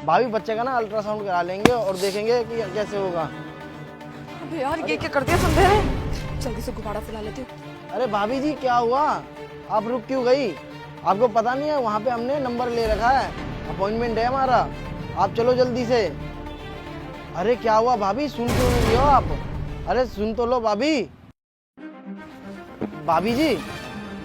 भाभी बच्चे का ना अल्ट्रासाउंड करा लेंगे और देखेंगे कि कैसे होगा। अबे यार ये क्या कर दिया संदेह है। जल्दी से गुब्बारा फैला लेती हूँ। अरे भाभी जी क्या हुआ, आप रुक क्यों गई? आपको पता नहीं है वहाँ पे हमने नंबर ले रखा है, अपॉइंटमेंट है हमारा, आप चलो जल्दी से। अरे क्या हुआ भाभी, सुन क्यों नहीं रही हो आप? अरे सुन तो लो भाभी। भाभी जी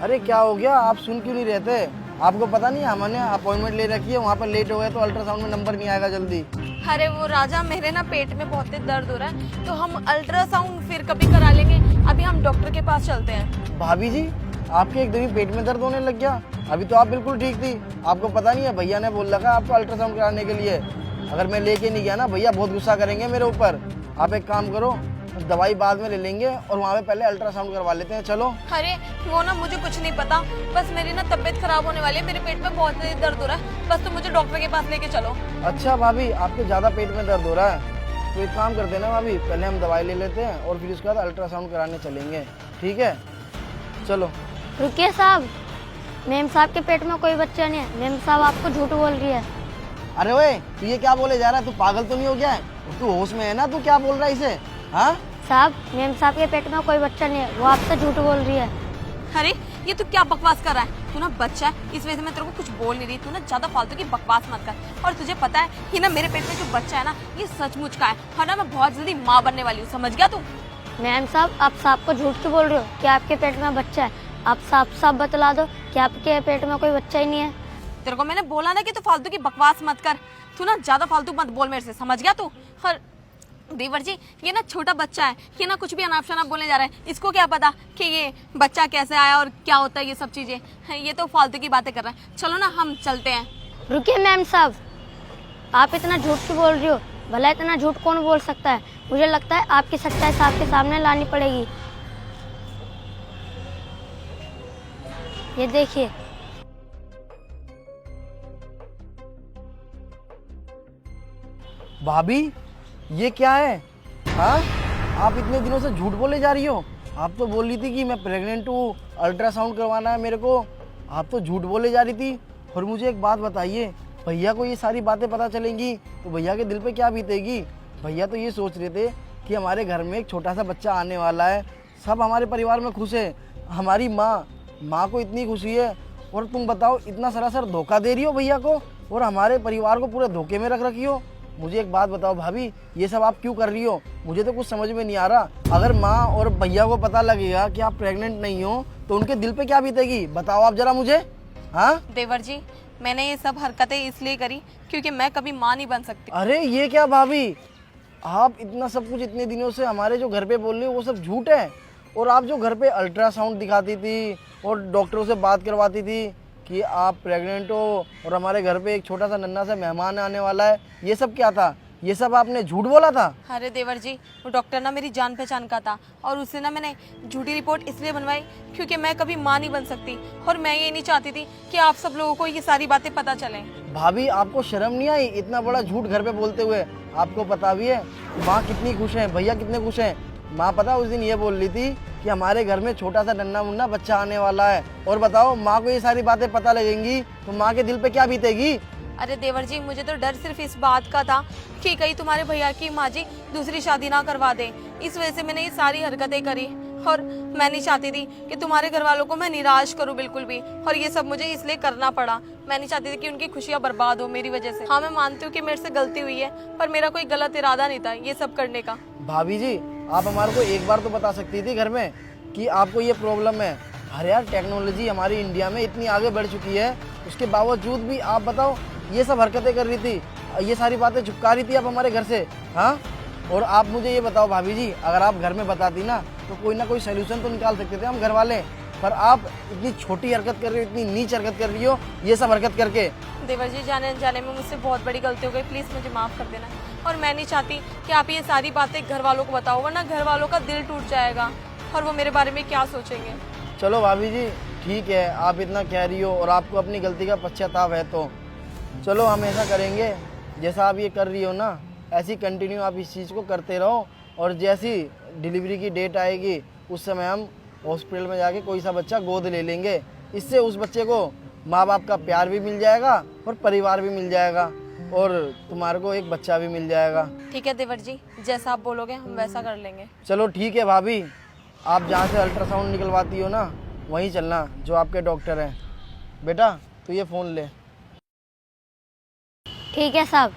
अरे क्या हो गया, आप सुन क्यों नहीं रहते? आपको पता नहीं है हमने अपॉइंटमेंट ले रखी है, वहाँ पर लेट हो गए तो अल्ट्रासाउंड में नंबर नहीं आएगा जल्दी। अरे वो राजा, मेरे ना पेट में बहुत तेज दर्द हो रहा है, तो हम अल्ट्रासाउंड फिर कभी करा लेंगे। अभी हम डॉक्टर के पास चलते हैं। भाभी जी आपके एकदम ही पेट में दर्द होने लग गया, अभी तो आप बिल्कुल ठीक थी। आपको पता नहीं है भैया ने बोल रखा आपको अल्ट्रासाउंड कराने के लिए, अगर मैं लेके नहीं गया ना भैया बहुत गुस्सा करेंगे मेरे ऊपर। आप एक काम करो, दवाई बाद में ले लेंगे और वहाँ पे पहले अल्ट्रासाउंड करवा लेते हैं, चलो। अरे वो ना मुझे कुछ नहीं पता, बस मेरी ना तबीयत खराब होने वाली है, मेरे पेट में बहुत तेज दर्द हो रहा है, बस तुम मुझे डॉक्टर के पास लेके चलो। अच्छा भाभी आपके ज़्यादा पेट में दर्द हो रहा है तो एक काम करते हैं ना भाभी, पहले हम दवाई ले लेते हैं और फिर उसके बाद अल्ट्रासाउंड कराने चलेंगे, ठीक है? चलो। रुकिए साहब, मेम साहब के पेट में कोई बच्चा नहीं है। मेम साहब आपको झूठ बोल रही है। अरे ओए तू ये क्या बोले जा रहा है, तू पागल तो नहीं हो गया है? तू होश में है ना? तू क्या बोल रहा है इसे? हाँ साहब मेम साहब के पेट में कोई बच्चा नहीं है, वो आपसे झूठ बोल रही है। अरे ये तू क्या बकवास कर रहा है? तू ना बच्चा है, इस वजह से मैं तेरे को कुछ बोल नहीं रही। तू ना ज्यादा फालतू की बकवास मत कर। और तुझे पता है कि ना मेरे पेट में जो बच्चा है ना, ये सचमुच का है, और ना मैं बहुत जल्दी माँ बनने वाली हूँ, समझ गया तू? मैम साहब आप साहब को झूठ क्यों बोल रहे हो कि आपके पेट में बच्चा है? आप साफ साफ बतला दो कि आपके पेट में कोई बच्चा ही नहीं है। तेरे को मैंने बोला ना कि तू फालतू की बकवास मत कर। तू ना ज्यादा फालतू मत बोल मेरे से, समझ गया तू? और देवर जी ये ना छोटा बच्चा है, ये ना कुछ भी अनाप शनाप बोलने जा रहा है। इसको क्या पता कि ये बच्चा कैसे आया और क्या होता है ये सब चीजें। ये तो फालतू की बातें कर रहा है। चलो ना हम चलते हैं। रुकिए मैम साहब, आप इतना झूठ क्यों बोल रही हो? भला इतना झूठ कौन बोल सकता है? मुझे लगता है आपकी सच्चाई साहब के सामने लानी पड़ेगी। ये देखिए। भाभी ये क्या है? हाँ आप इतने दिनों से झूठ बोले जा रही हो। आप तो बोल रही थी कि मैं प्रेग्नेंट हूँ, अल्ट्रासाउंड करवाना है मेरे को। आप तो झूठ बोले जा रही थी। और मुझे एक बात बताइए, भैया को ये सारी बातें पता चलेंगी तो भैया के दिल पे क्या बीतेगी? भैया तो ये सोच रहे थे कि हमारे घर में एक छोटा सा बच्चा आने वाला है, सब हमारे परिवार में खुश है। हमारी माँ को इतनी खुशी है, और तुम बताओ इतना सरासर धोखा दे रही हो भैया को और हमारे परिवार को पूरे धोखे में रख रखी हो। मुझे एक बात बताओ भाभी, ये सब आप क्यों कर रही हो? मुझे तो कुछ समझ में नहीं आ रहा। अगर माँ और भैया को पता लगेगा कि आप प्रेग्नेंट नहीं हो तो उनके दिल पे क्या बीतेगी, बताओ आप जरा मुझे। हाँ देवर जी मैंने ये सब हरकतें इसलिए करी क्योंकि मैं कभी माँ नहीं बन सकती। अरे ये क्या भाभी, आप इतना सब कुछ इतने दिनों से हमारे जो घर पे बोल रहे हो वो सब झूठ है। और आप जो घर पे अल्ट्रासाउंड दिखाती थी और डॉक्टरों से बात करवाती थी कि आप प्रेग्नेंट हो और हमारे घर पे एक छोटा सा नन्हा सा मेहमान आने वाला है, ये सब क्या था? ये सब आपने झूठ बोला था? अरे देवर जी वो डॉक्टर ना मेरी जान पहचान का था, और उससे ना मैंने झूठी रिपोर्ट इसलिए बनवाई क्योंकि मैं कभी माँ नहीं बन सकती, और मैं ये नहीं चाहती थी कि आप सब लोगों को ये सारी बातें पता चलें। भाभी आपको शर्म नहीं आई इतना बड़ा झूठ घर पे बोलते हुए? आपको पता भी है माँ कितनी खुश है, भैया कितने खुश हैं। माँ पता उस दिन ये बोल रही थी कि हमारे घर में छोटा सा नन्हा मुन्ना बच्चा आने वाला है, और बताओ माँ को ये सारी बातें पता लगेंगी तो माँ के दिल पे क्या बीतेगी? अरे देवर जी मुझे तो डर सिर्फ इस बात का था कि कहीं तुम्हारे भैया की माँ जी दूसरी शादी ना करवा दे, इस वजह से मैंने ये सारी हरकतें करी। और मैं नहीं चाहती थी कि तुम्हारे घर वालों को मैं निराश करूं बिल्कुल भी, और ये सब मुझे इसलिए करना पड़ा। मैं नहीं चाहती थी कि उनकी खुशियां बर्बाद हो मेरी वजह से। हाँ मैं मानती हूँ कि मेरे से गलती हुई है, पर मेरा कोई गलत इरादा नहीं था ये सब करने का। भाभी जी आप हमारे को एक बार तो बता सकती थी घर में कि आपको ये प्रॉब्लम है। अरे यार टेक्नोलॉजी हमारी इंडिया में इतनी आगे बढ़ चुकी है, उसके बावजूद भी आप बताओ ये सब हरकतें कर रही थी, ये सारी बातें छुपका रही थी आप हमारे घर से। हाँ और आप मुझे ये बताओ भाभी जी, अगर आप घर में बताती ना तो कोई ना कोई सोल्यूशन तो निकाल सकते थे हम घर वाले, पर आप इतनी छोटी हरकत कर रही हो, इतनी नीच हरकत कर रही हो ये सब हरकत करके। देवर जी जाने अनजाने में मुझसे बहुत बड़ी गलती हो गई, प्लीज मुझे माफ कर देना। और मैं नहीं चाहती कि आप ये सारी बातें घर वालों को बताओ, वरना घर वालों का दिल टूट जाएगा और वो मेरे बारे में क्या सोचेंगे। चलो भाभी जी ठीक है, आप इतना कह रही हो और आपको अपनी गलती का पश्चाताप है तो चलो हम ऐसा करेंगे, जैसा आप ये कर रही हो ना ऐसी कंटिन्यू आप इस चीज़ को करते रहो, और जैसी डिलीवरी की डेट आएगी उस समय हम हॉस्पिटल में जाके कोई सा बच्चा गोद ले लेंगे। इससे उस बच्चे को माँ बाप का प्यार भी मिल जाएगा और परिवार भी मिल जाएगा। और तुम्हारे को एक बच्चा भी मिल जाएगा। ठीक है देवर जी, जैसा आप बोलोगे हम वैसा कर लेंगे। चलो ठीक है भाभी, आप जहाँ से अल्ट्रासाउंड निकलवाती हो ना वहीं चलना, जो आपके डॉक्टर हैं। बेटा तू ये फ़ोन ले। ठीक है साहब।